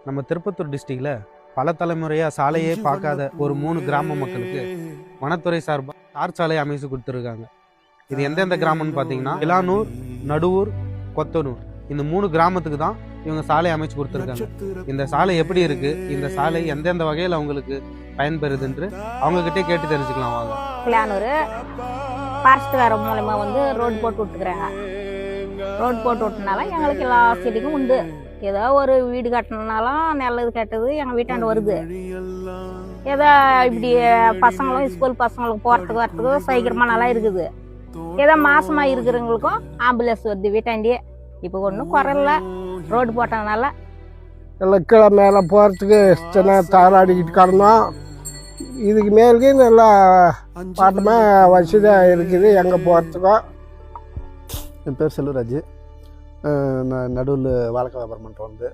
நம்ம திருப்பத்தூர் டிஸ்ட்ரிக்டில் பல தலைமுறையாக சாலையே பார்க்காத ஒரு 3 கிராம மக்களுக்கு வனத்துறை சார்பாக தார் சாலை அமைச்சு கொடுத்துருக்காங்க. இது எந்தெந்த கிராமம்னு பார்த்தீங்கன்னா இலானூர், நடுவூர், கொத்தனூர், இந்த 3 கிராமத்துக்கு தான் இவங்க சாலை அமைச்சு கொடுத்துருக்காங்க. இந்த சாலை எப்படி இருக்குது, இந்த சாலை எந்தெந்த வகையில் அவங்களுக்கு பயன்பெறுதுன்று அவங்கக்கிட்டே கேட்டு தெரிஞ்சுக்கலாம் வாங்க. இலானூர் ஃபாரஸ்ட்கார மூலமா ரோடு போட்டு விட்டுக்கிறாங்க. ரோடு போட்டு விட்டனால எங்களுக்கு எல்லா வசதிக்கும் உண்டு. ஏதோ ஒரு வீடு கட்டணுனாலும் நல்லது கெட்டது எங்கள் வீட்டாண்டு வருது. ஏதோ இப்படி பசங்களும் ஸ்கூல் பசங்களுக்கு போகிறதுக்கு வரத்துக்கு சீக்கிரமாக நல்லா இருக்குது. ஏதோ மாசமாக இருக்கிறவங்களுக்கும் ஆம்புலன்ஸ் வருது வீட்டாண்டியே. இப்போ ஒன்றும் குறையில ரோடு போட்டதுனால. எல்லாம் கீழே மேலே போகிறதுக்கு சின்ன தாராடிக்கிட்டு கிடந்தோம். இதுக்கு மேலுக்கு நல்லா பாட்டமாக வசதியாக இருக்குது எங்கே போகிறதுக்கும். என் பேர் செல்வராஜ். நான் நடுவில் வாழைக்காய் வியாபாரம் பண்ணுறேன்.